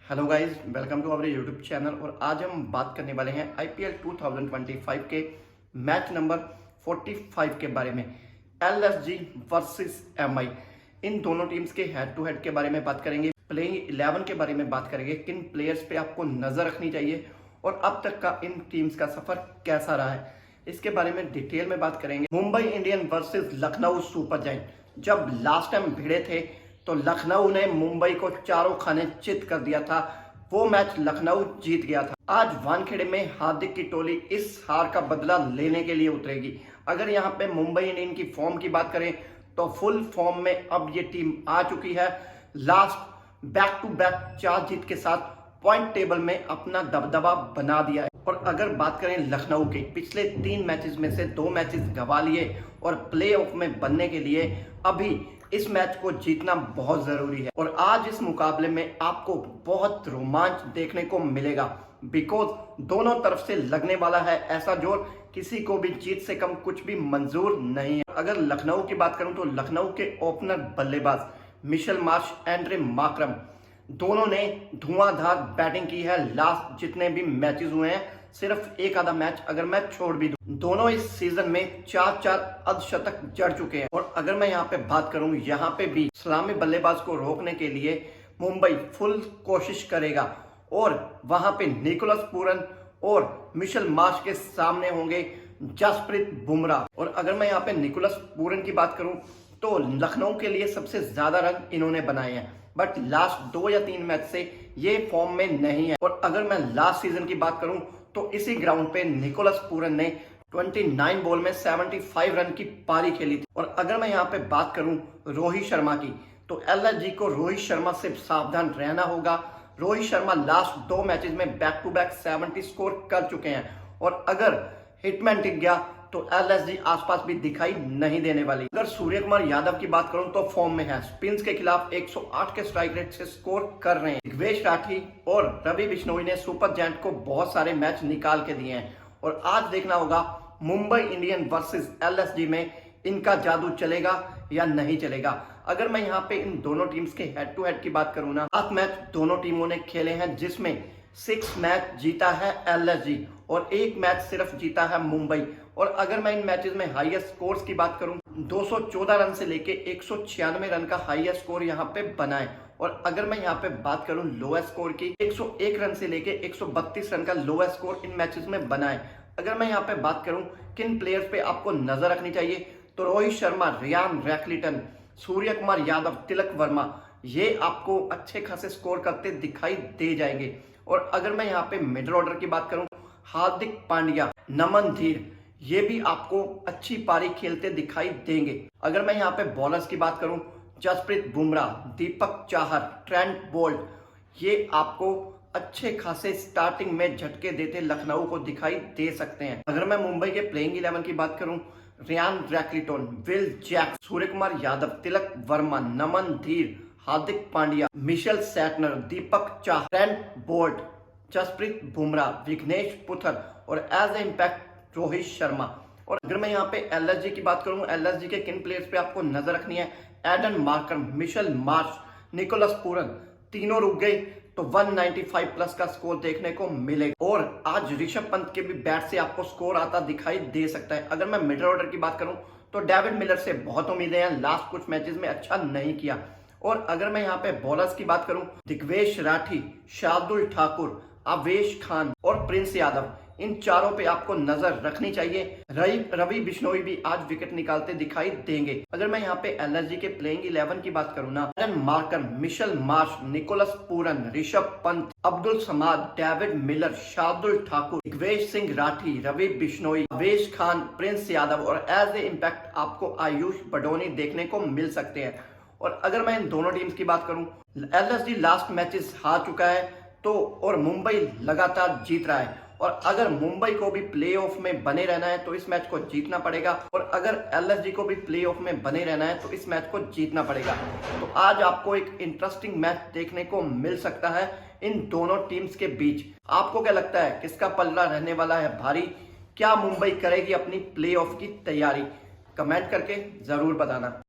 Hello guys, welcome to our YouTube channel. और आज हम बात करने वाले हैं आईपीएल 2025 के मैच नंबर 45 के बारे में। एलएसजी वर्सेस एमआई, इन दोनों टीम्स के हेड टू हेड के बारे में बात करेंगे। प्लेइंग 11 के बारे में बात करेंगे, किन प्लेयर्स पे आपको नजर रखनी चाहिए और अब तक का इन टीम्स का सफर कैसा रहा है, इसके बारे में डिटेल में बात करेंगे। Mumbai Indian versus Lucknow super giant, जब लास्ट टाइम भिड़े थे तो लखनऊ ने मुंबई को चारों खाने चित कर दिया था। वो मैच लखनऊ जीत गया था। आज वानखेड़े में हार्दिक की टोली इस हार का बदला लेने के लिए उतरेगी। अगर यहाँ पे मुंबई इंडियन की फॉर्म की बात करें तो फुल फॉर्म में अब ये टीम आ चुकी है। लास्ट बैक टू बैक 4 जीत के साथ पॉइंट टेबल में अपना दबदबा बना दिया है। और अगर बात करें लखनऊ के, पिछले 3 मैचेस में से 2 मैचेस गंवा लिए और प्ले ऑफ में बनने के लिए अभी इस मैच को जीतना बहुत जरूरी है। और आज इस मुकाबले में आपको बहुत रोमांच देखने को मिलेगा, बिकॉज दोनों तरफ से लगने वाला है ऐसा जोर, किसी को भी जीत से कम कुछ भी मंजूर नहीं है। अगर लखनऊ की बात करूं तो लखनऊ के ओपनर बल्लेबाज मिशेल मार्श, एंड्रे मार्करम, दोनों ने धुआंधार बैटिंग की है। लास्ट जितने भी मैचेस हुए हैं, सिर्फ एक आधा मैच अगर मैं छोड़ भी दूं, दोनों इस सीजन में 4-4 अर्धशतक जड़ चुके हैं। और अगर मैं यहाँ पे बात करूं, यहाँ पे भी सलामी बल्लेबाज को रोकने के लिए मुंबई फुल कोशिश करेगा और वहां पे निकोलस पूरन और मिशेल मार्श के सामने होंगे जसप्रीत बुमराह। और अगर मैं यहाँ पे निकोलस पूरन की बात करूं तो लखनऊ के लिए सबसे ज्यादा रन इन्होंने बनाए हैं, बट लास्ट 2 या 3 मैच से ये फॉर्म में नहीं है। और अगर मैं लास्ट सीजन की बात करूं तो इसी ग्राउंड पे निकोलस पूरन ने 29 बॉल में 75 रन की पारी खेली थी। और अगर मैं यहाँ पे बात करूं रोहित शर्मा की, तो एलएसजी को रोहित शर्मा से सावधान रहना होगा। रोहित शर्मा लास्ट 2 मैचेस में बैक टू बैक 70 स्कोर कर चुके हैं और अगर हिटमैन टिक गया तो एलएसजी आसपास भी दिखाई नहीं देने वाली। अगर सूर्य कुमार यादव की बात करूं तो फॉर्म में है, स्पिन्स के खिलाफ 108 के स्ट्राइक रेट से स्कोर कर रहे हैं। दिग्वेश राठी और रवि बिश्नोई ने सुपर जायंट को बहुत सारे मैच निकाल के दिए हैं। और आज देखना होगा मुंबई इंडियन वर्सेस एलएसजी में इनका जादू चलेगा या नहीं चलेगा। अगर मैं यहाँ पे इन दोनों टीम्स के हेड टू हेड की बात करूं ना, 7 मैच दोनों टीमों ने खेले हैं, जिसमें 6 मैच जीता है एलएसजी और 1 मैच सिर्फ जीता है मुंबई। और अगर मैं इन मैचेस में हाईएस्ट स्कोर्स की बात करूं, 214 रन से लेके 196 रन का हाईएस्ट स्कोर यहाँ पे बना है। और अगर मैं यहाँ पे बात करूं लोएस्ट स्कोर की, 101 रन से लेके 132 रन का लोएस्ट स्कोर इन मैचेस में बना है। अगर मैं यहाँ पे बात करूं किन प्लेयर्स पे आपको नजर रखनी चाहिए, तो रोहित शर्मा, रियान रैकलिटन, सूर्य कुमार यादव, तिलक वर्मा, ये आपको अच्छे खासे स्कोर करते दिखाई दे जाएंगे। और अगर मैं यहाँ पे मिडिल ऑर्डर की बात करूं, हार्दिक पांड्या, नमन धीर, ये भी आपको अच्छी पारी खेलते दिखाई देंगे। अगर मैं यहाँ पे बॉलर्स की बात करूं, जसप्रीत बुमराह, दीपक चाहर, ट्रेंट बोल्ट, ये आपको अच्छे खासे स्टार्टिंग में झटके देते लखनऊ को दिखाई दे सकते हैं। अगर मैं मुंबई के प्लेइंग 11 की बात करूं, Ryan Rickelton, Will Jacks, Surya Kumar Yadav, Tilak Varma, Naman Dhir, Hardik Pandya, Mitchell Santner, Deepak Chahar, Trent Boult, Jasprit Bumrah, Vignesh Puthur और as a impact Rohit Sharma. और अगर मैं यहाँ पे एलएसजी की बात करूं, एलएसजी के किन प्लेयर्स पे आपको नजर रखनी है, Aiden Markram, Mitchell Marsh, Nicholas Pooran, तीनों रुक गए तो 195 प्लस का स्कोर देखने को मिलेगा। और आज ऋषभ पंत के भी बैट से आपको स्कोर आता दिखाई दे सकता है। अगर मैं मिडिल ऑर्डर की बात करूं तो डेविड मिलर से बहुत उम्मीदें हैं, लास्ट कुछ मैचेस में अच्छा नहीं किया। और अगर मैं यहाँ पे बॉलर्स की बात करूं, दिग्वेश राठी, शार्दुल ठाकुर, अवेश खान और प्रिंस यादव, इन चारों पे आपको नजर रखनी चाहिए। रवि बिश्नोई भी आज विकेट निकालते दिखाई देंगे। अगर मैं यहाँ पे एलएसजी के प्लेइंग 11 की बात करूँ ना, Aiden Markram, Mitchell Marsh, Nicholas Pooran, Rishabh Pant, Abdul Samad, David Miller, Shardul Thakur, Digvesh Singh Rathi, Ravi Bishnoi, Avesh Khan, Prince Yadav और एज ए इम्पैक्ट आपको आयुष बडोनी देखने को मिल सकते हैं। और अगर मैं इन दोनों टीम्स की बात करूं, एलएसजी लास्ट मैचेस हार चुका है तो और मुंबई लगातार जीत रहा है। और अगर मुंबई को भी प्लेऑफ में बने रहना है तो इस मैच को जीतना पड़ेगा। और अगर एलएसजी को भी प्लेऑफ में बने रहना है तो इस मैच को जीतना पड़ेगा। तो आज आपको एक इंटरेस्टिंग मैच देखने को मिल सकता है इन दोनों टीम्स के बीच। आपको क्या लगता है, किसका पलड़ा रहने वाला है भारी? क्या मुंबई करेगी अपनी प्लेऑफ की तैयारी? कमेंट करके जरूर बताना।